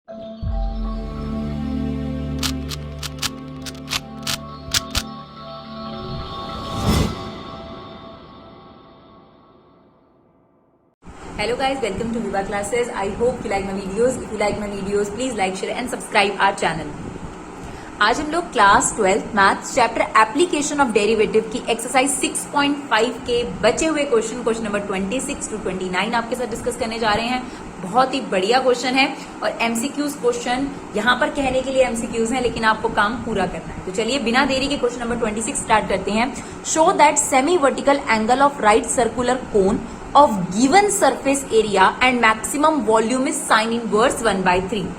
Hello guys, welcome to Viva Classes. I hope you like my videos. If you like my videos, please like, share and subscribe our channel. आज हम लोग class 12 maths chapter application of derivative की exercise 6.5 के बचे हुए question number 26 to 29 आपके साथ discuss करने जा रहे हैं। बहुत ही बढ़िया क्वेश्चन है और एमसीक्यूज क्वेश्चन यहाँ पर कहने के लिए एमसीक्यूज हैं, लेकिन आपको काम पूरा करना है। तो चलिए बिना देरी के क्वेश्चन नंबर 26 स्टार्ट करते हैं। Show that semi vertical angle of right circular cone of given surface area and maximum volume is sin inverse 1/3।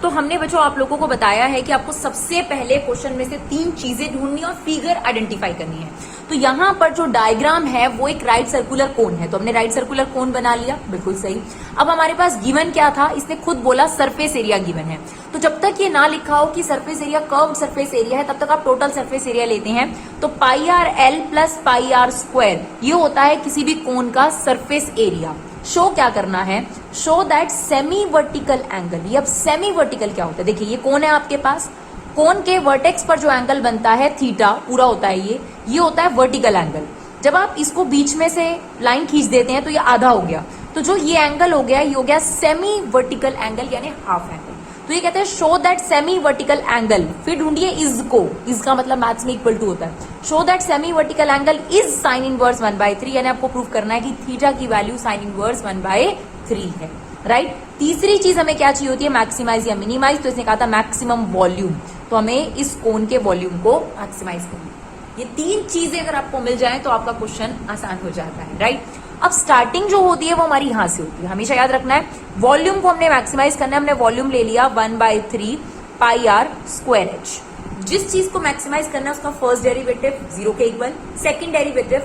तो हमने बच्चों आप लोगों को बताया है कि आपको सबसे पहले क्वेश्चन में से 3 चीजें ढूंढनी और फिगर आइडेंटिफाई करनी है। तो यहाँ पर जो डायग्राम है वो एक राइट सर्कुलर कोन है, तो हमने राइट सर्कुलर कोन बना लिया, बिल्कुल सही। अब हमारे पास गिवन क्या था, इसने खुद बोला सरफेस एरिया गिवन है। तो जब तक ये ना लिखा हो कि surface area curve surface area है, तब तक आप टोटल सरफेस एरिया लेते हैं। तो pi R L plus pi R square ये होता है किसी भी कोन का सरफेस एरिया। शो क्या करना है, show that semi vertical angle. ये अब सेमी वर्टिकल क्या होता है, देखिए ये कोन है आपके पास, कोन के वर्टेक्स पर जो एंगल बनता है थीटा पूरा होता है, ये होता है वर्टिकल एंगल। जब आप इसको बीच में से लाइन खींच देते हैं तो ये आधा हो गया, तो जो ये एंगल हो गया ये हो गया सेमी वर्टिकल एंगल यानी हाफ एंगल। तो ये कहते हैं show that semi vertical angle, फिर ढूंढिए इज को, इज का मतलब मैथ्स में इक्वल टू होता है। Show that semi vertical angle is sine inverse 1/3, यानी आपको प्रूव करना है कि थीटा की वैल्यू साइन इनवर्स 1/3 है, राइट। तीसरी चीज हमें क्या चाहिए होती है, मैक्सिमाइज या मिनिमाइज। तो इसने कहा था मैक्सिमम वॉल्यूम, तो हमें इस कोन के वॉल्यूम को मैक्सिमाइज करना है। ये 3 चीजें अगर आपको मिल जाए तो आपका क्वेश्चन आसान हो जाता है, राइट। अब स्टार्टिंग जो होती है वो हमारी यहां से होती है, हमेशा याद रखना है। वॉल्यूम को हमने मैक्सिमाइज करना है, हमने वॉल्यूम ले लिया 1/3 पाई आर स्क्वायर एच। जिस चीज को मैक्सिमाइज करना है उसका फर्स्ट डेरिवेटिव 0 के इक्वल, सेकंड डेरिवेटिव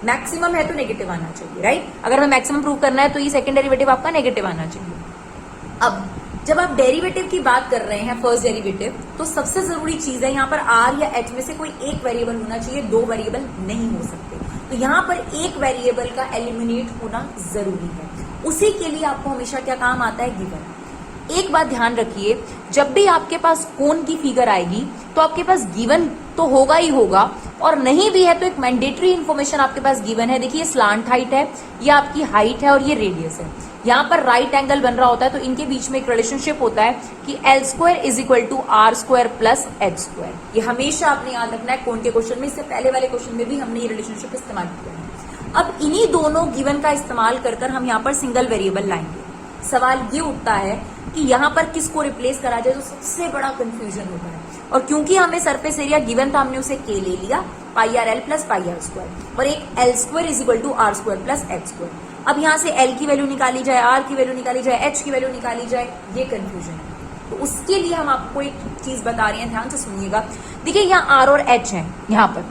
मैक्सिमम है तो नेगेटिव आना चाहिए, राइट। अगर हमें मैक्सिमम प्रूव करना है तो ये सेकंड डेरिवेटिव आपका नेगेटिव आना चाहिए। अब जब आप डेरिवेटिव की बात कर रहे हैं फर्स्ट डेरिवेटिव, तो सबसे जरूरी चीज है यहाँ पर आर या एच में से कोई एक वेरिएबल होना चाहिए, 2 वेरिएबल नहीं हो सकते। तो यहाँ पर एक वेरिएबल का एलिमिनेट होना जरूरी है, उसी के लिए आपको हमेशा क्या काम आता है, गिवन। एक बात ध्यान रखिए, जब भी आपके पास कोन की फिगर आएगी तो आपके पास गिवन तो होगा ही होगा, और नहीं भी है तो एक मैंडेटरी इन्फॉर्मेशन आपके पास गिवन है। देखिए स्लांट हाइट है, ये आपकी हाइट है और ये रेडियस है। यहाँ पर राइट एंगल बन रहा होता है तो इनके बीच में एक रिलेशनशिप होता है कि L square is equal to R square plus H square. ये हमेशा आपने याद रखना है कोन के क्वेश्चन में, इससे पहले वाले क्वेश्चन में भी हमने ये रिलेशनशिप इस्तेमाल किया है। अब इन्हीं दोनों गिवन का इस्तेमाल कर हम यहाँ पर सिंगल वेरिएबल लाएंगे। सवाल ये उठता है कि यहाँ पर किसको रिप्लेस करा जाए, तो सबसे बड़ा कंफ्यूजन होता है। और क्योंकि हमें सरफेस एरिया गिवन था, हमने उसे के ले लिया pi R L plus pi R square, और एक L square is equal to R square plus H square. अब यहाँ से एल की वैल्यू निकाली जाए, आर की वैल्यू निकाली जाए, एच की वैल्यू निकाली जाए, ये कंफ्यूजन है। तो उसके लिए हम आपको एक चीज बता रहे हैं, ध्यान से सुनिएगा। देखिए यहाँ आर और एच है यहाँ पर,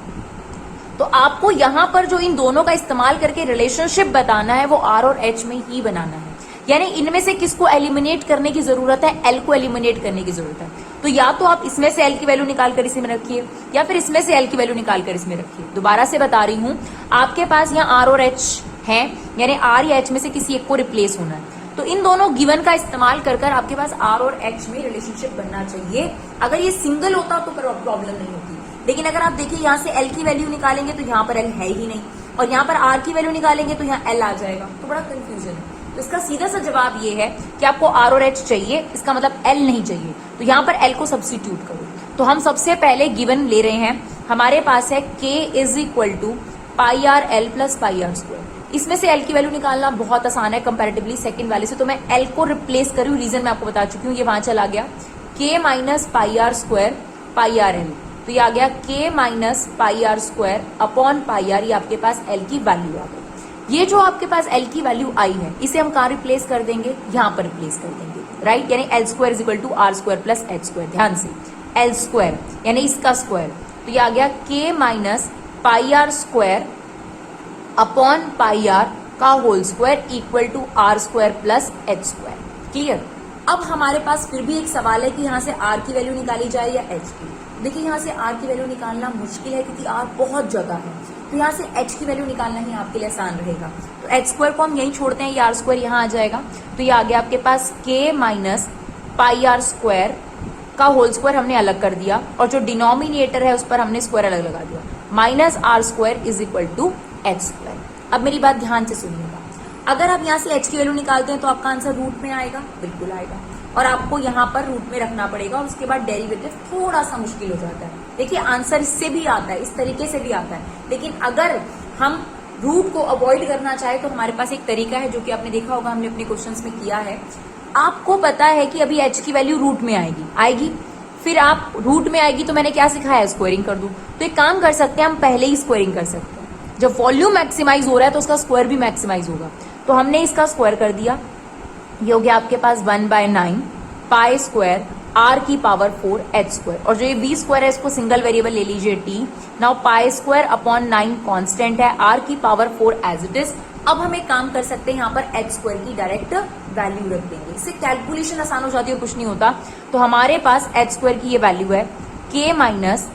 तो आपको यहाँ पर जो इन दोनों का इस्तेमाल करके रिलेशनशिप बताना है वो आर और एच में ही बनाना है। यानी इनमें से किसको एलिमिनेट करने की जरूरत है, एल को एलिमिनेट करने की जरूरत है। तो या तो आप इसमें से एल की वैल्यू निकाल कर इसमें रखिए, या फिर इसमें से एल की वैल्यू निकाल कर इसमें रखिए। दोबारा से बता रही हूं, आपके पास यहाँ आर और एच है, यानी आर या एच में से किसी एक को रिप्लेस होना है। तो इन दोनों गिवन का इस्तेमाल कर आपके पास आर और एच में रिलेशनशिप बनना चाहिए। अगर ये सिंगल होता तो प्रॉब्लम नहीं होती, लेकिन अगर आप देखिए यहाँ से एल की वैल्यू निकालेंगे तो यहाँ पर एल है ही नहीं, और यहाँ पर आर की वैल्यू निकालेंगे तो यहाँ एल आ जाएगा, तो बड़ा कंफ्यूजन है। तो इसका सीधा सा जवाब ये है कि आपको आर और एच चाहिए, इसका मतलब एल नहीं चाहिए। तो यहाँ पर एल को सब्स्टिट्यूट करो। तो हम सबसे पहले गिवन ले रहे हैं, हमारे पास है K is equal to pi R L plus pi R square. इसमें से एल की वैल्यू निकालना बहुत आसान है कंपैरेटिवली सेकंड वाले से, तो मैं एल को रिप्लेस करूँ, रीजन मैं आपको बता चुकी हूँ, ये वहां चला गया के minus pi R square pi R L. तो ये आ गया के minus pi R square upon pi R, ये आपके पास एल की वैल्यू आ गई। ये जो आपके पास एल की वैल्यू आई है, इसे हम कहाँ रिप्लेस कर देंगे, यहाँ पर रिप्लेस कर देंगे, राइट। यानी L square is equal to R square plus H square. ध्यान से एल स्क्वायर यानी इसका स्क्वायर, तो ये आ गया के minus pi R square upon pi R का whole square equal to R square plus H square. Clear. अब हमारे पास फिर भी एक सवाल है कि यहाँ से आर की वैल्यू निकाली जाए या एच की। देखिए यहाँ से आर की वैल्यू निकालना मुश्किल है क्योंकि आर बहुत जगह है, तो यहाँ से एच की वैल्यू निकालना ही आपके लिए आसान रहेगा। तो एच स्क्वायर को हम यहीं छोड़ते हैं, ये आर स्क्वायर यहाँ आ जाएगा। तो ये आ गया आपके पास के माइनस पाई आर स्क्वायर का होल स्क्वायर हमने अलग कर दिया और जो डिनोमिनेटर है उस पर हमने स्क्वायर अलग लगा दिया, minus R square is equal to H square. अब मेरी बात ध्यान से सुनिएगा, अगर आप यहाँ से एच की वैल्यू निकालते हैं तो आपका आंसर रूट में आएगा, बिल्कुल आएगा, और आपको यहाँ पर रूट में रखना पड़ेगा और उसके बाद डेरिवेटिव थोड़ा सा मुश्किल हो जाता है। देखिए आंसर इससे भी आता है, इस तरीके से भी आता है, लेकिन अगर हम रूट को अवॉइड करना चाहे तो हमारे पास एक तरीका है जो कि आपने देखा होगा, हमने अपने क्वेश्चंस में किया है। आपको पता है कि अभी एच की वैल्यू रूट में आएगी, फिर आप रूट में आएगी तो मैंने क्या सिखाया, स्क्वायरिंग कर दूं। तो एक काम कर सकते हैं, हम पहले ही स्क्वायरिंग कर सकते हैं। जब वॉल्यूम मैक्सिमाइज हो रहा है तो उसका स्क्वायर भी मैक्सिमाइज होगा, तो हमने इसका स्क्वायर कर दिया। ये हो गया आपके पास 1/9 पाई स्क्वायर आर की पावर 4 एच स्क्वायर, और जो ये बी स्क्वायर है इसको सिंगल वेरिएबल ले लीजिए टी। नाउ पाई स्क्वायर अपॉन 9 कांस्टेंट है, आर की पावर 4 एज इट इज। अब हम एक काम कर सकते हैं, यहाँ पर एच स्क्वायर की डायरेक्ट वैल्यू रख देंगे, इससे कैलकुलेशन आसान हो जाती है, कुछ नहीं होता। तो हमारे पास एच स्क्वायर की ये वैल्यू है के माइनस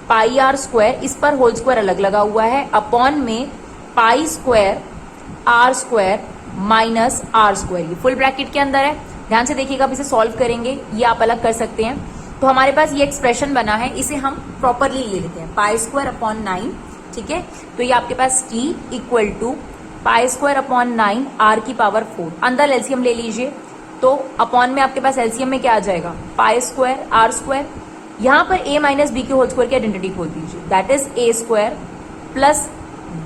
पाई आर स्क्वायर, इस पर होल स्क्वायर अलग लगा हुआ है, अपॉन में pi square R square minus R square, ये फुल ब्रैकेट के अंदर है। ध्यान से देखिएगा, अब इसे सॉल्व करेंगे, ये आप अलग कर सकते हैं। तो हमारे पास ये एक्सप्रेशन बना है, इसे हम प्रॉपरली ले लेते हैं, पाई स्क्वायर अपॉन 9, ठीक है। तो ये आपके पास T equal to pi square upon 9 R की पावर 4, अंदर एलसीएम ले लीजिए, तो अपॉन में आपके पास एलसीएम में क्या आ जाएगा, पाई स्क्वायर आर स्क्वायर। यहां पर ए माइनस बी के होल स्क्वायर की आइडेंटिटी खोल दीजिए, that is A square plus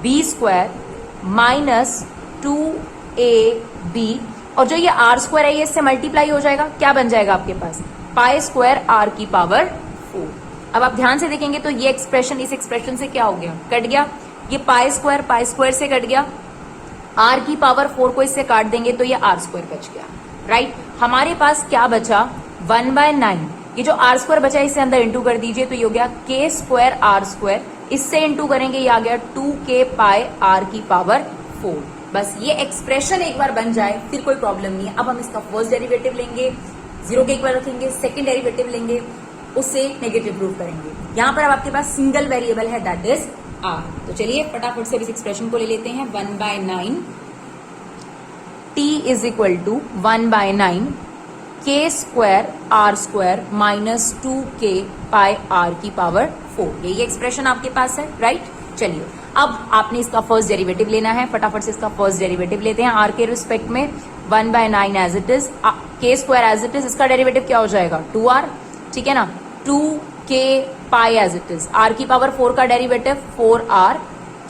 B square minus 2ab, और जो ये आर स्क्वायर है ये इससे मल्टीप्लाई हो जाएगा, क्या बन जाएगा आपके पास, पाई स्क्वायर आर की पावर 4। अब आप ध्यान से देखेंगे तो ये एक्सप्रेशन इस एक्सप्रेशन से क्या हो गया, कट गया, ये पाई स्क्वायर से कट गया, आर की पावर 4 को इससे काट देंगे तो ये आर स्क्वायर बच गया, राइट। हमारे पास क्या बचा, 1/9, ये जो आर स्क्वायर बचा इसे अंदर इंटू कर दीजिए, तो ये हो गया के स्क्वायर आर स्क्वायर, इससे इंटू करेंगे ये आ गया 2k पाई आर की पावर 4। बस ये एक्सप्रेशन एक बार बन जाए फिर कोई प्रॉब्लम नहीं है। अब हम इसका फर्स्ट डेरिवेटिव लेंगे, 0 के इक्वल रखेंगे, सेकंड डेरिवेटिव लेंगे, उससे नेगेटिव प्रूव करेंगे। यहां पर अब आपके पास सिंगल वेरिएबल है, दैट इज आर। तो चलिए फटाफट से इस एक्सप्रेशन को ले लेते हैं, 1/9 T is equal to 1/9 K square R square minus 2k pi R की पावर 4, यही एक्सप्रेशन आपके पास है, राइट। चलिए अब आपने इसका फर्स्ट डेरिवेटिव लेना है, फटाफट से इसका फर्स्ट डेरिवेटिव लेते हैं आर के रिस्पेक्ट में, 1/9 as it is, K square as it is, इसका डेरिवेटिव क्या हो जाएगा, 2r, ठीक है ना, 2k pi as it is, R की पावर 4 का डेरिवेटिव 4r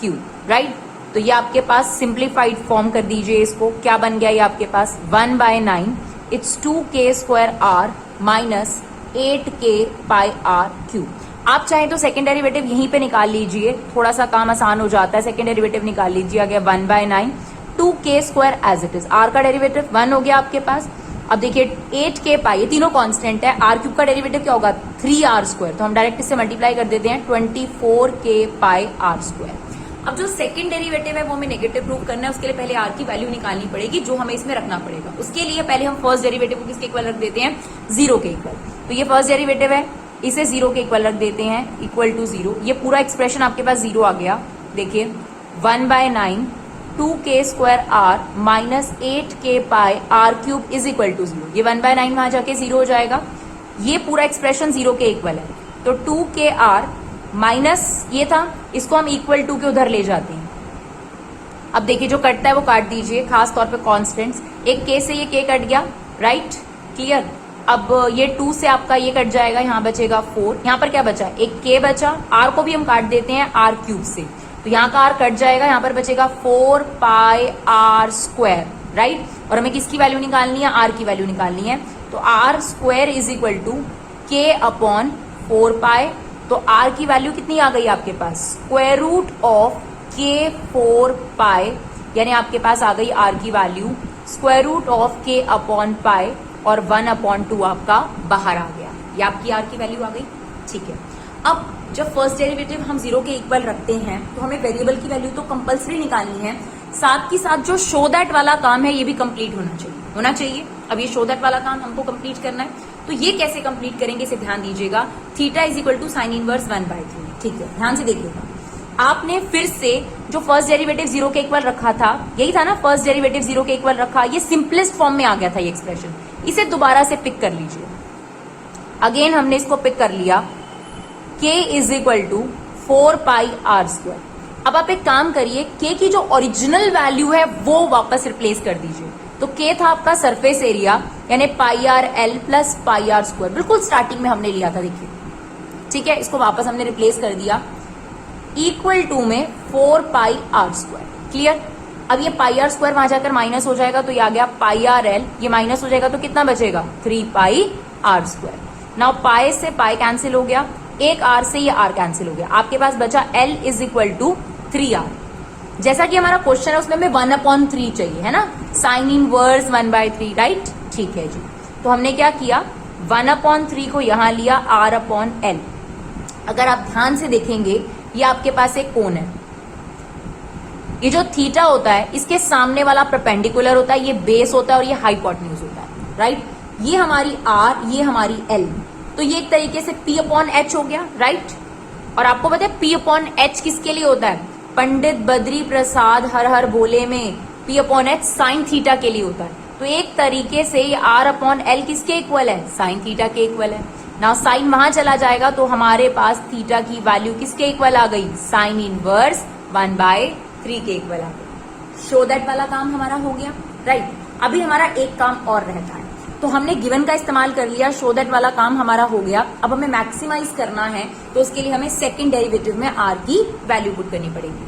क्यूब, राइट। तो ये आपके पास सिंप्लीफाइड फॉर्म कर दीजिए, इसको क्या बन गया ये आपके पास 1/9 it's 2k square R minus 8k pi R cube. आप चाहें तो सेकेंड डेरिवेटिव यहीं पे निकाल लीजिए, थोड़ा सा काम आसान हो जाता है, सेकेंड डेरिवेटिव निकाल लीजिए, आ गया 1/9 2k square as it is, R का डेरिवेटिव 1 हो गया आपके पास। अब देखिए 8k पाई, ये तीनों कांस्टेंट है, आर क्यूब का डेरिवेटिव क्या होगा 3r स्क्वायर, तो हम डायरेक्ट इससे मल्टीप्लाई कर देते हैं 24k पाई आर स्क्वायर। अब जो सेकंड डेरिवेटिव है वो हमें नेगेटिव प्रूव करना है, उसके लिए पहले आर की वैल्यू निकालनी पड़ेगी जो हमें इसमें रखना पड़ेगा। उसके लिए पहले हम फर्स्ट डेरिवेटिव को किसके इक्वल रख देते हैं, 0 के इक्वल। तो ये फर्स्ट डेरिवेटिव है, इसे 0 के इक्वल रख देते हैं, इक्वल टू 0। ये पूरा एक्सप्रेशन आपके पास 0 आ गया, देखिए 1/9 2k square R minus 8k pi R cube is equal to 0। ये 1/9 वहां जाके 0 हो जाएगा, ये पूरा एक्सप्रेशन 0 के इक्वल है। तो 2k आर माइनस ये था, इसको हम इक्वल टू के उधर ले जाते हैं। अब देखिए जो कटता है वो काट दीजिए, खास तौर पे कांस्टेंट्स, एक k से ये k कट गया, राइट, क्लियर। अब ये 2 से आपका ये कट जाएगा, यहाँ बचेगा 4, यहाँ पर क्या बचा, एक k बचा, r को भी हम काट देते हैं r क्यूब से, तो यहाँ का r कट जाएगा, यहाँ पर बचेगा 4 पाई r स्क्वायर, राइट। और हमें किसकी वैल्यू निकालनी है, r की वैल्यू निकालनी है, तो r square is equal to k upon 4 pi. तो r की वैल्यू कितनी आ गई आपके पास, square root of k 4 pi, यानी आपके पास आ गई r की वैल्यू square root of k upon pi, और 1/2 आपका बाहर आ गया, ये आपकी r की वैल्यू आ गई, ठीक है। अब जब फर्स्ट डेरिवेटिव हम 0 के इक्वल रखते हैं तो हमें वेरिएबल की वैल्यू तो कंपलसरी निकालनी है, साथ ही साथ जो शो दैट वाला काम है ये भी कंप्लीट होना चाहिए। अब ये शो दैट वाला काम हमको कंप्लीट करना है, तो ये कैसे कंप्लीट करेंगे इसे ध्यान दीजिएगा। Theta is equal to sine inverse 1/3, ठीक है, ध्यान से देखिएगा। आपने फिर से जो फर्स्ट डेरिवेटिव 0 के इक्वल रखा था, यही था ना, फर्स्ट डेरिवेटिव 0 के इक्वल रखा, ये सिंपलेस्ट फॉर्म में आ गया था ये एक्सप्रेशन, इसे दोबारा से पिक कर लीजिए। अगेन हमने इसको पिक कर लिया, k is equal to 4 pi R square. अब आप एक काम करिए, k की जो ओरिजिनल वैल्यू है वो वापस रिप्लेस कर दीजिए। तो k था आपका सरफेस एरिया, यानी pi R L plus pi R square, बिल्कुल स्टार्टिंग में हमने लिया था, देखिए, ठीक है। इसको वापस हमने रिप्लेस कर दिया, इक्वल टू में 4 पाई आर स्क्वायर। क्लियर? अब ये पाई आर स्क्वायर वहां जाकर माइनस हो जाएगा, तो ये आ गया पाई आर एल, ये माइनस हो जाएगा तो कितना बचेगा, 3 पाई आर स्क्वायर। नाउ पाई से पाई कैंसिल हो गया, एक आर से ये आर कैंसिल हो गया, आपके पास बचा L is equal to 3r। जैसा कि हमारा क्वेश्चन है उसमें हमें 1/3 चाहिए, है ना, साइन इनवर्स 1/3, राइट? ठीक है जी। तो हमने क्या किया, 1/3 को यहां लिया, r/l। अगर आप ध्यान से देखेंगे, ये आपके पास एक कोण है, ये जो थीटा होता है इसके सामने वाला परपेंडिकुलर होता है, ये बेस होता है और ये हाइपोटेन्यूज होता है, राइट? ये हमारी r, ये हमारी l, तो ये एक तरीके से P/H हो गया, राइट? और आपको पता है P/H किसके लिए होता है? पंडित बद्री प्रसाद हर हर बोले में P/H साइन थीटा के लिए होता है। तो एक तरीके से ये r/l किसके इक्वल है? साइन थीटा के इक्वल है। नाउ साइन वहां चला जाएगा तो हमारे पास थीटा की वैल्यू किसके इक्वल आ गई? साइन इनवर्स 1/3 के इक्वल आ गई। शो दैट वाला काम हमारा हो गया, राइट? अभी हमारा एक काम और रहता है, तो हमने गिवन का इस्तेमाल कर लिया, शो दैट वाला काम हमारा हो गया। अब हमें मैक्सिमाइज करना है, तो उसके लिए हमें सेकंड डेरिवेटिव में r की वैल्यू पुट करनी पड़ेगी।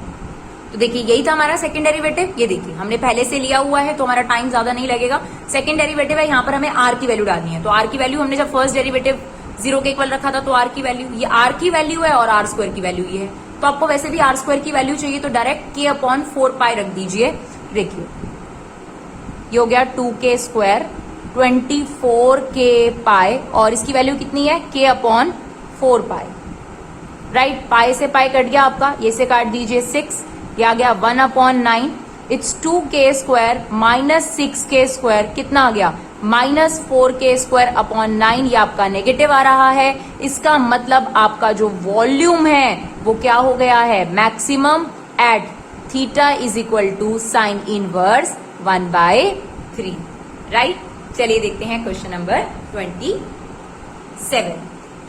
तो देखिए यही था हमारा सेकंड डेरिवेटिव, ये देखिए हमने पहले से लिया हुआ है तो हमारा टाइम ज्यादा नहीं लगेगा। सेकंड डेरिवेटिव है, यहाँ पर हमें r की वैल्यू डालनी है। तो r की वैल्यू हमने जब फर्स्ट डेरिवेटिव 0 के इक्वल रखा था, तो r की वैल्यू, ये r की वैल्यू है और r स्क्वायर की वैल्यू ये है। तो आपको वैसे भी r स्क्वायर की वैल्यू चाहिए, तो डायरेक्ट k/4 पाई रख दीजिए। देखिए ये हो गया 2k स्क्वायर 24k पाई, और इसकी वैल्यू कितनी है? k/4 पाई, राइट? पाई से पाई कट गया आपका, ये से काट दीजिए 6, ये आ गया 1/9। It's 2k square minus 6k square, कितना आ गया? -4k square upon 9। ये आपका नेगेटिव आ रहा है, इसका मतलब आपका जो वॉल्यूम है वो क्या हो गया है? Maximum at theta is equal to sine inverse 1/3, right? चलिए देखते हैं क्वेश्चन नंबर 27।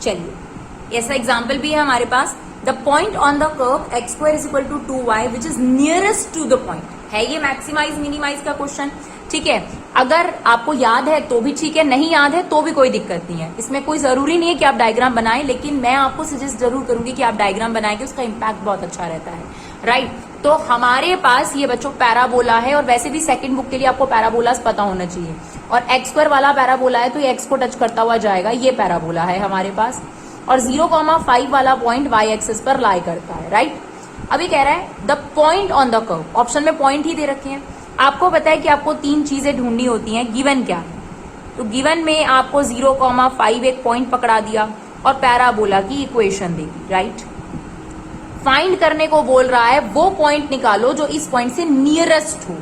चलिए ऐसा एग्जाम्पल भी है हमारे पास। The point on the curve x² is equal to 2y which is nearest to the point. है ये मैक्सिमाइज मिनिमाइज का क्वेश्चन, ठीक है? अगर आपको याद है तो भी ठीक है, नहीं याद है तो भी कोई दिक्कत नहीं है। इसमें कोई जरूरी नहीं है कि आप डायग्राम बनाएं, लेकिन मैं आपको सजेस्ट जरूर करूंगी कि आप डायग्राम बनाएंगे, उसका इम्पैक्ट बहुत अच्छा रहता है, राइट? तो हमारे पास ये बच्चों पैराबोला है, और वैसे भी सेकंड बुक के लिए आपको पैराबोलास पता होना चाहिए। और x² वाला पैराबोला है तो ये x को टच करता हुआ जाएगा, ये पैराबोला है हमारे पास। और 0,5 वाला पॉइंट y एक्सिस पर लाई करता है, राइट? अभी कह रहा है the point on the curve, option में पॉइंट ही दे रखे हैं। आपको पता है कि आपको 3 चीजें ढूंढनी होती हैं। गिवन क्या है? तो गिवन में आपको 0,5 एक पॉइंट पकड़ा दिया और पैराबोला की इक्वेशन देगी, राइट? फाइंड करने को बोल रहा है वो पॉइंट निकालो जो इस पॉइंट से नियरेस्ट हो।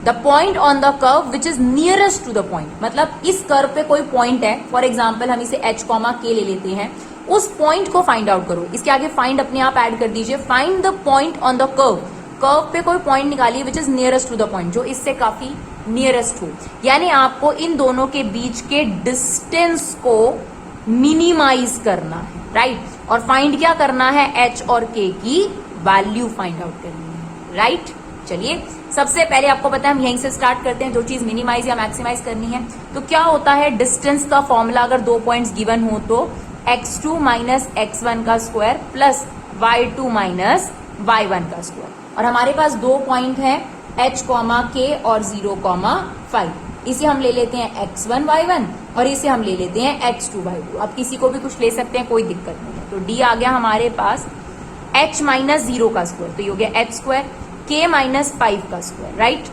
The point on the curve which is nearest to the point, मतलब इस कर्व पे कोई पॉइंट है, फॉर एग्जाम्पल हम इसे h, k ले लेते हैं, उस पॉइंट को फाइंड आउट करो। इसके आगे फाइंड अपने आप ऐड कर दीजिए। Find the point on the curve, curve पे कोई पॉइंट निकालिए which is nearest to the point, जो इससे काफी नियरेस्ट हो। यानी आपको इन दोनों के बीच के डिस्टेंस को मिनिमाइज करना है, राइट? और फाइंड क्या करना है? h और k की वैल्यू फाइंड आउट करनी है, राइट? चलिए सबसे पहले आपको पता है हम यहीं से स्टार्ट करते हैं, जो चीज मिनिमाइज या मैक्सिमाइज करनी है। तो क्या होता है डिस्टेंस का फॉर्मूला, अगर 2 पॉइंट्स गिवन हो तो x2 माइनस x1 का square plus y2 minus y1 का स्क्वायर। और हमारे पास 2 पॉइंट है h, k और 0,5। इसे हम ले लेते हैं x1 y1 और इसे हम ले लेते हैं x2 y2। अब किसी को भी कुछ ले सकते हैं, कोई दिक्कत नहीं है। तो d आ गया हमारे पास h माइनस 0 का स्क्वायर, तो ये हो गया h स्क्वायर, k माइनस 5 का स्क्वायर, राइट?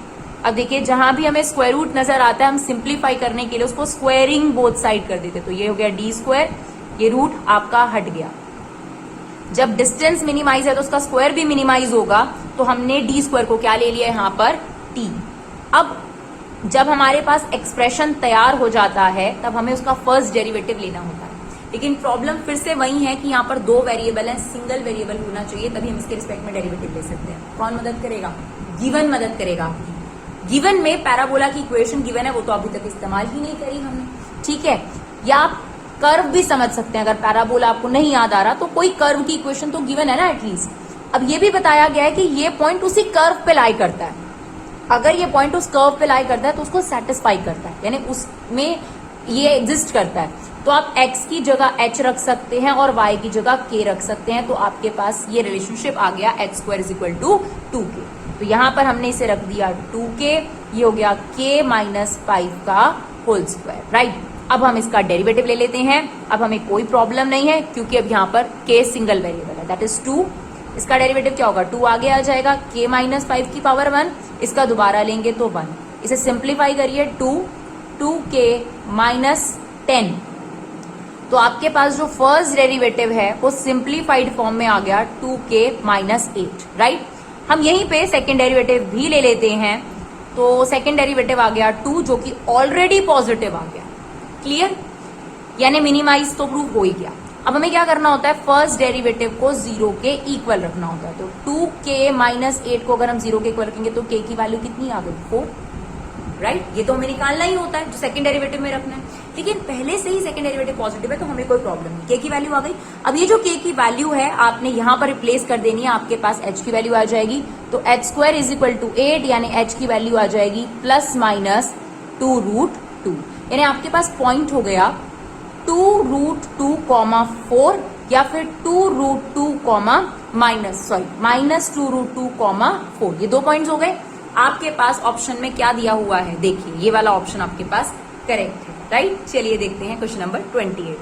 अब देखिए जहां भी हमें स्क्वायर रूट नजर आता है, हम सिंप्लीफाई करने के लिए उसको स्क्वायरिंग बोथ साइड कर देते। तो ये हो गया d स्क्वायर, ये रूट आपका हट गया। जब डिस्टेंस मिनिमाइज है तो उसका स्क्वायर भी मिनिमाइज होगा, तो हमने डी स्क्वायर को क्या ले लिया यहाँ पर? टी। अब जब हमारे पास एक्सप्रेशन तैयार हो जाता है तब हमें उसका फर्स्ट डेरिवेटिव लेना होता है। लेकिन प्रॉब्लम फिर से वही है कि यहाँ पर 2 वेरिएबल है, सिंगल वेरिएबल होना चाहिए, तभी हम इसके रिस्पेक्ट में डेरिवेटिव ले सकते हैं। कौन मदद करेगा? गिवन मदद करेगा आपकी। गिवन में पैराबोला की इक्वेशन गिवन है, वो तो अभी तक इस्तेमाल ही नहीं करी हमने, ठीक है। या आप कर्व भी समझ सकते हैं, अगर पैराबोला आपको नहीं याद आ रहा तो कोई कर्व की इक्वेशन तो गिवन है ना एटलीस्ट। अब ये भी बताया गया है कि ये पॉइंट उसी कर्व पे लाई करता है, अगर ये पॉइंट उस कर्व पे लाई करता है तो उसको सेटिस्फाई करता है, यानी उसमें ये एग्जिस्ट करता है। तो आप x की जगह h रख सकते हैं और y की जगह k रख सकते हैं, तो आपके पास ये रिलेशनशिप आ गया h² इक्वल टू 2k। तो यहां पर हमने इसे रख दिया 2k, ये हो गया k माइनस 5 का होल स्क्वायर, राइट। अब हम इसका डेरिवेटिव ले लेते हैं। अब हमें कोई प्रॉब्लम नहीं है क्योंकि अब यहाँ पर k सिंगल वेरिएबल है, दैट इज 2। इसका डेरिवेटिव क्या होगा, 2 आगे आ जाएगा, k माइनस 5 की पावर 1, इसका दोबारा लेंगे तो 1। इसे सिंप्लीफाई करिए, 2k माइनस 10, तो आपके पास जो फर्स्ट डेरिवेटिव है वो सिंप्लीफाइड फॉर्म में आ गया 2k माइनस 8, राइट। हम यहीं पे सेकेंड डेरिवेटिव भी ले लेते हैं, तो सेकेंड डेरिवेटिव आ गया 2 जो कि ऑलरेडी पॉजिटिव आ गया, क्लियर, यानी मिनिमाइज तो प्रूव हो ही गया। अब हमें क्या करना होता है, फर्स्ट डेरिवेटिव को 0 के इक्वल रखना होता है। तो 2k माइनस 8 को अगर हम 0 के इक्वल रखेंगे तो k की वैल्यू कितनी आ गई, 4, राइट। ये तो हमें निकालना ही होता है जो सेकंड डेरिवेटिव में रखना है, लेकिन पहले से ही सेकंड डेरिवेटिव पॉजिटिव है तो हमें कोई प्रॉब्लम नहीं, k की वैल्यू आ गई। अब ये जो k की वैल्यू है आपने यहां पर रिप्लेस कर देनी है, आपके पास h की वैल्यू आ जाएगी, तो h² इज इक्वल टू 8, यानी h की वैल्यू आ जाएगी प्लस माइनस 2√2, यानी आपके पास पॉइंट हो गया 2√2,4 या फिर 2√2, माइनस 2√2,4, ये 2 पॉइंट्स हो गए। आपके पास ऑप्शन में क्या दिया हुआ है, देखिए ये वाला ऑप्शन आपके पास करेक्ट है, राइट। चलिए देखते हैं क्वेश्चन नंबर 28।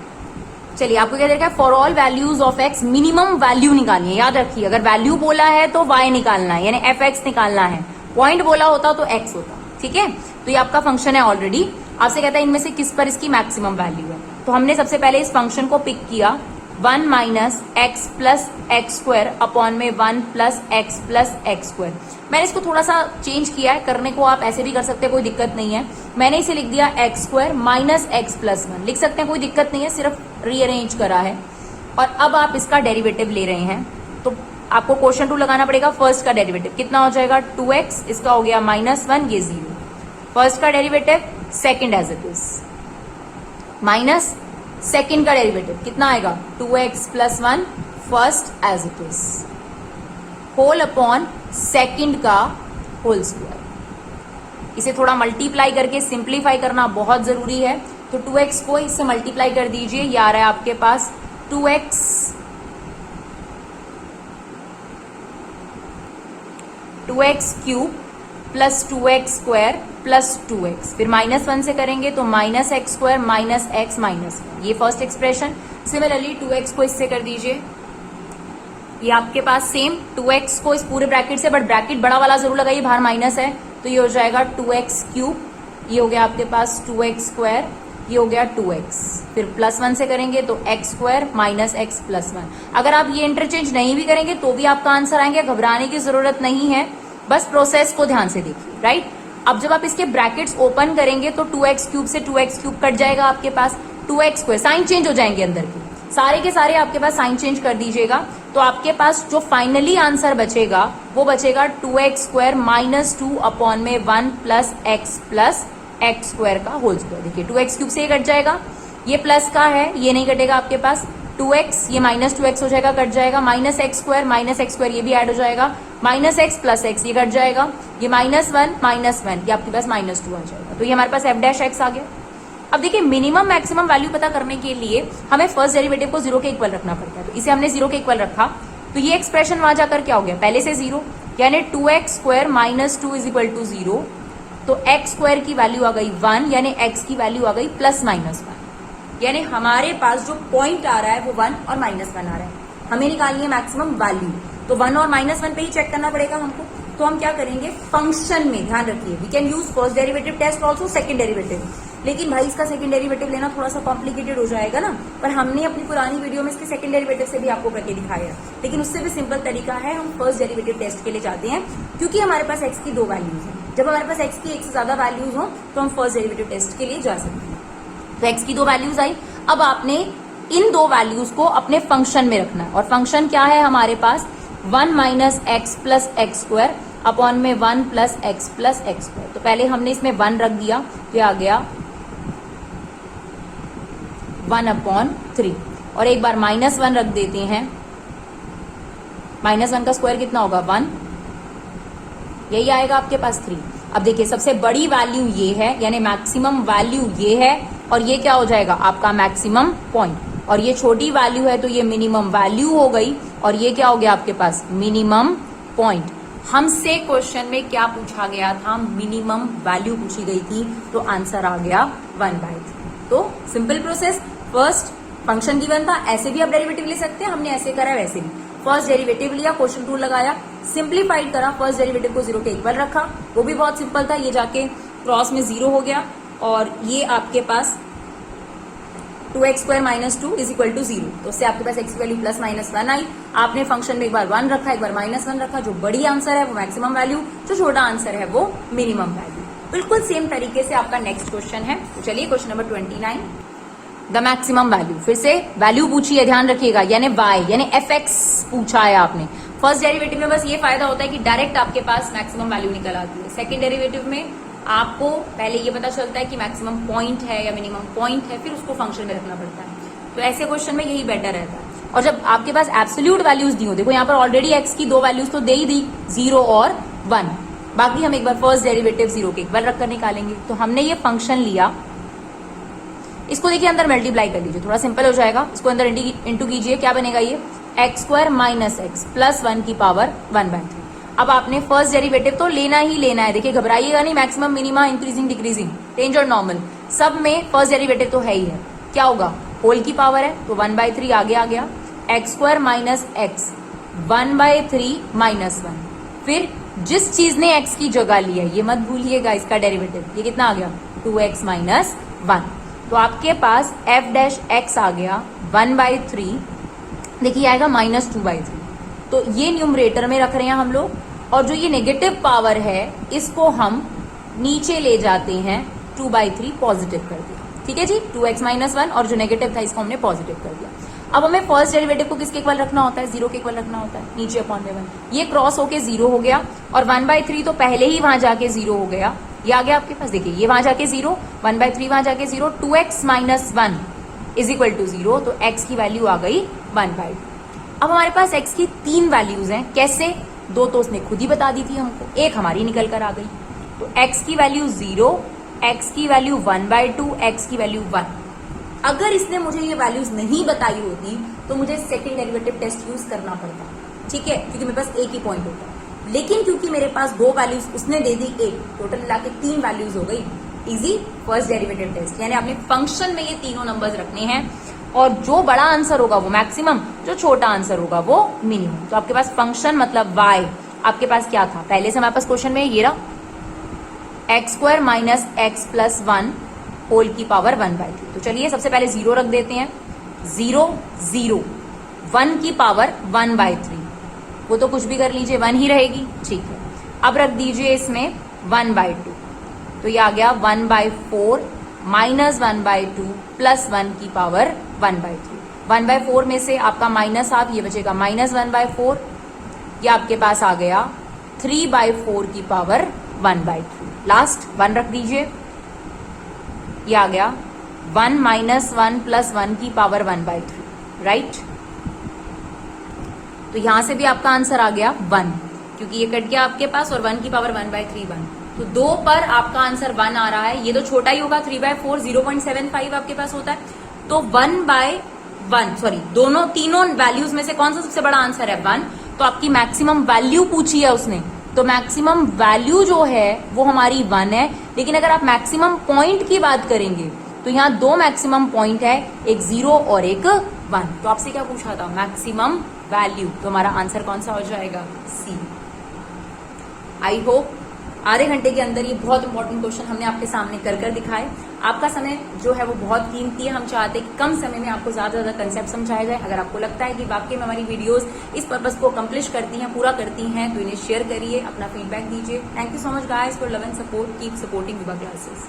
चलिए आपको क्या देखा है, for all values of x minimum value निकालनी है। याद रखिए अगर वैल्यू बोला है तो y निकालना है, यानी fx निकालना है, पॉइंट बोला होता तो x होता, ठीक है। तो ये आपका फंक्शन है ऑलरेडी, आपसे कहता है इनमें से किस पर इसकी मैक्सिमम वैल्यू है। तो हमने सबसे पहले इस फंक्शन को पिक किया, 1 minus x plus x square upon में 1 प्लस एक्स स्क्वायर। मैंने इसको थोड़ा सा चेंज किया है, करने को आप ऐसे भी कर सकते हैं, कोई दिक्कत नहीं है। मैंने इसे लिख दिया x square minus x plus 1, लिख सकते हैं, कोई दिक्कत नहीं है, सिर्फ रीअरेंज करा है। और अब आप इसका डेरिवेटिव ले रहे हैं तो आपको क्वेश्चन 2 लगाना पड़ेगा। फर्स्ट का डेरिवेटिव कितना हो जाएगा, 2x, इसका हो गया -1, ये 0। फर्स्ट का derivative, second as it is, minus second का डेरिवेटिव कितना आएगा, 2x plus 1, first as it is, whole upon second का होल स्क्वायर। इसे थोड़ा मल्टीप्लाई करके सिंप्लीफाई करना बहुत जरूरी है, तो 2x को इससे मल्टीप्लाई कर दीजिए, ये आ रहा है आपके पास 2x cube plus 2x square plus 2x, फिर -1 से करेंगे तो -x square minus x minus 1, ये फर्स्ट एक्सप्रेशन। सिमिलरली 2x को इससे कर दीजिए, ये आपके पास सेम 2x को इस पूरे ब्रैकेट से, बट ब्रैकेट बड़ा वाला जरूर लगाइए, बाहर माइनस है, तो ये हो जाएगा 2x क्यूब, ये हो गया आपके पास 2x स्क्वायर, ये हो गया 2x, फिर +1 से करेंगे तो x square minus x plus 1। अगर आप ये इंटरचेंज नहीं भी करेंगे तो भी आपका आंसर आएंगे, घबराने की जरूरत नहीं है, बस प्रोसेस को ध्यान से देखिए, राइट। अब जब आप इसके ब्रैकेट्स ओपन करेंगे तो 2x क्यूब से 2x क्यूब कट जाएगा, आपके पास 2x स्क्वायर, साइन चेंज हो जाएंगे अंदर की, सारे के सारे आपके पास साइन चेंज कर दीजिएगा, तो आपके पास जो फाइनली आंसर बचेगा वो बचेगा 2x स्क्वायर माइनस 2 अपॉन में 1 प्लस x स्क्वायर का होल स्क्वायर। देखिए 2x क्यूब से ये कट जाएगा, ये प्लस का है, ये नहीं कटेगा आपके पास, 2x ये -2x हो जाएगा, कट जाएगा, -x स्क्वायर ये भी ऐड हो जाएगा, -x प्लस x ये कट जाएगा, ये -1 ये आपके पास -2 आ जाएगा, तो ये हमारे पास f'(x) आ गया। अब देखिए मिनिमम मैक्सिमम वैल्यू पता करने के लिए हमें फर्स्ट डेरिवेटिव को 0 के इक्वल रखना पड़ता है, तो इसे हमने 0 के इक्वल रखा, तो ये एक्सप्रेशन वहां जाकर क्या हो गया, पहले से 0, यानी 2x square minus 2 is equal to 0, तो x स्क्वायर की वैल्यू आ गई 1, यानी x की वैल्यू आ गई +-1, यानी हमारे पास जो पॉइंट आ रहा है वो 1 और -1 आ रहा है, हमें निकालनी है मैक्सिमम वैल्यू, तो 1 और -1 पे ही चेक करना पड़ेगा हमको। तो हम क्या करेंगे, फंक्शन में ध्यान रखिए, we can use first derivative test also second derivative, लेकिन भाई इसका सेकंड डेरिवेटिव लेना थोड़ा सा कॉम्प्लिकेटेड हो जाएगा ना, पर हमने अपनी पुरानी वीडियो में इसके सेकंड डेरिवेटिव से भी आपको करके दिखाया, लेकिन उससे भी सिंपल तरीका है, हम फर्स्ट डेरिवेटिव टेस्ट के लिए जाते हैं, क्योंकि हमारे पास x की 2 वैल्यूज हैं, जब हमारे पास x की 1 से ज्यादा वैल्यूज हो तो हम फर्स्ट डेरिवेटिव टेस्ट के लिए जा सकते हैं। तो x की 2 वैल्यूज आई, अब आपने इन 2 वैल्यूज को अपने फंक्शन में रखना है, और फंक्शन क्या है हमारे पास, 1 minus x plus x square, upon में 1 प्लस एक्स स्क्वायर। तो पहले हमने इसमें 1 रख दिया, तो आ गया 1/3। और एक बार -1 रख देते हैं, -1 का स्क्वायर कितना होगा 1, यही आएगा आपके पास 3। अब देखिए सबसे बड़ी वैल्यू ये है, यानी मैक्सिमम वैल्यू ये है, और ये क्या हो जाएगा आपका मैक्सिमम पॉइंट, और ये छोटी वैल्यू है तो ये मिनिमम वैल्यू हो गई, और ये क्या हो गया आपके पास मिनिमम पॉइंट। हमसे क्वेश्चन में क्या पूछा गया था, मिनिमम वैल्यू पूछी गई थी, तो आंसर आ गया 1/3। तो simple process, first function given था, ऐसे भी आप डेरिवेटिव ले सकते हैं, हमने ऐसे करा वैसे भी। फर्स्ट डेरिवेटिव लिया, क्वेश्चन टूल लगाया, सिंप्लीफाइड करा, फर्स्ट डेरिवेटिव को 0 के इक्वल रखा, वो भी बहुत सिंपल था, ये जाके क्रॉस में 0 हो गया, और ये आपके पास 2x² - 2 = 0। तो उससे आपके पास x की वैल्यू +-1 आई। आपने फंक्शन में एक बार 1 रखा, एक बार -1 रखा, जो बड़ी आंसर है वो मैक्सिमम वैल्यू, जो छोटा आंसर है वो मिनिमम वैल्यू। बिल्कुल सेम तरीके से आपका नेक्स्ट क्वेश्चन है। तो चलिए question number 29, the maximum value. फिर से वैल्यू पूछी है, ध्यान रखिएगा, यानी y यानी fx पूछा है आपने। फर्स्ट डेरिवेटिव में बस ये फायदा होता है कि डायरेक्ट आपके पास मैक्सिमम वैल्यू निकल आती है। सेकंड डेरिवेटिव में आपको पहले ये पता चलता है कि मैक्सिमम पॉइंट है या मिनिमम पॉइंट है, फिर उसको फंक्शन में रखना पड़ता है। तो ऐसे क्वेश्चन में यही बेटर रहता है। और जब आपके पास एब्सोल्यूट वैल्यूज दी हो, देखो यहाँ पर ऑलरेडी x की 2 वैल्यूज तो दे ही दी, 0 और 1, बाकी हम एक बार फर्स्ट डेरिवेटिव 0 के इक्वल रखकर निकालेंगे। तो हमने ये फंक्शन लिया, इसको देखिए अंदर मल्टीप्लाई कर लीजिए, थोड़ा सिंपल हो जाएगा। इसको अंदर इंटू कीजिए, क्या बनेगा ये x² - x + 1 की पावर 1/3। अब आपने फर्स्ट डेरिवेटिव तो लेना ही लेना है, देखिए घबराइएगा नहीं, maximum minima increasing decreasing range और नॉर्मल सब में फर्स्ट डेरिवेटिव तो है ही है। क्या होगा, होल की पावर है तो 1/3 आगे आ गया, x² - x 1/3 - 1। फिर जिस चीज ने x की जगह ली है, ये मत भूलिएगा, इसका डेरिवेटिव ये कितना आ गया 2x - 1। तो आपके पास f' आ गया 1/3, देखिए आएगा -2/3। तो ये न्यूमरेटर में रख रहे हैं हम लोग, और जो ये नेगेटिव पावर है इसको हम नीचे ले जाते हैं, 2/3 पॉजिटिव कर दिया, ठीक है जी, 2x - 1, और जो नेगेटिव था इसको हमने पॉजिटिव कर दिया। अब हमें फर्स्ट डेरिवेटिव को किसके इक्वल रखना होता है, 0 के इक्वल रखना होता है, नीचे अपॉन में 1। ये क्रॉस होके 0 हो गया, और 1/3 तो पहले ही वहां जाके 0 हो गया, ये आ गया आपके पास, देखिए ये वहां जाके 0, 1/3 वहां जाके 0, 2x - 1 = 0, तो x की वैल्यू आ गई 1/2। अब हमारे पास x की 3 वैल्यूज हैं, कैसे, 2 तो उसने खुद ही बता दी थी हमको, एक हमारी निकल कर आ गई। तो x की वैल्यू 0, x की वैल्यू 1/2, x की वैल्यू 1। अगर इसने मुझे ये वैल्यूज नहीं बताई होती तो मुझे सेकंड डेरिवेटिव टेस्ट यूज करना पड़ता, ठीक है, क्योंकि मेरे पास एक ही पॉइंट होता है। लेकिन क्योंकि मेरे पास 2 वैल्यूज उसने दे दी, एक टोटल मिला के 3 वैल्यूज हो गई, इजी फर्स्ट डेरिवेटिव टेस्ट। यानी आपने फंक्शन में ये तीनों नंबर्स रखने हैं, और जो बड़ा आंसर होगा वो मैक्सिमम, जो छोटा आंसर होगा वो मिनिमम। तो आपके पास फंक्शन मतलब y आपके पास क्या था, पहले से हमारे पास क्वेश्चन में ये रहा, x² - x + 1 होल की पावर 1/3। तो चलिए सबसे पहले 0 रख देते हैं, 0 0 1 की पावर 1/3, वो तो कुछ भी कर लीजिए 1 ही रहेगी, ठीक है। अब रख दीजिए इसमें 1/2, तो ये आ गया 1/4 - 1/2 + 1 की पावर 1/3। 1/4 में से आपका माइनस हाफ, ये बचेगा -1/4, ये आपके पास आ गया 3/4 की पावर 1/3। लास्ट 1 रख दीजिए, ये आ गया 1 - 1 + 1 की पावर 1/3, राइट। तो यहां से भी आपका आंसर आ गया 1, क्योंकि ये कट गया आपके पास, और 1 की पावर 1/3 1, तो 2 पर आपका आंसर 1 आ रहा है। ये तो छोटा ही होगा, 3/4 0.75 आपके पास होता है, तो 1/1 सॉरी, तीनों वैल्यूज में से कौन सा सबसे बड़ा आंसर है 1। तो आपकी मैक्सिमम वैल्यू पूछी है उसने, तो मैक्सिमम वैल्यू जो है वो हमारी 1 है। लेकिन अगर आप मैक्सिमम पॉइंट की बात करेंगे तो यहाँ 2 मैक्सिमम पॉइंट है, एक 0 और एक 1। तो आपसे क्या पूछा था, मैक्सिमम वैल्यू, तो हमारा आंसर कौन सा हो जाएगा, सी। आई होप आधे घंटे के अंदर ये बहुत इंपॉर्टेंट क्वेश्चन हमने आपके सामने कर दिखाए। आपका समय जो है वो बहुत कीमती है, हम चाहते हैं कि कम समय में आपको ज्यादा कंसेप्ट समझाया जाए। अगर आपको लगता है कि वाकई में हमारी वीडियोस इस पर्पस को अकम्प्लिश करती हैं, पूरा करती हैं, तो इन्हें शेयर करिए, अपना फीडबैक दीजिए। Thank you so much guys for love and support, keep supporting Vibha classes.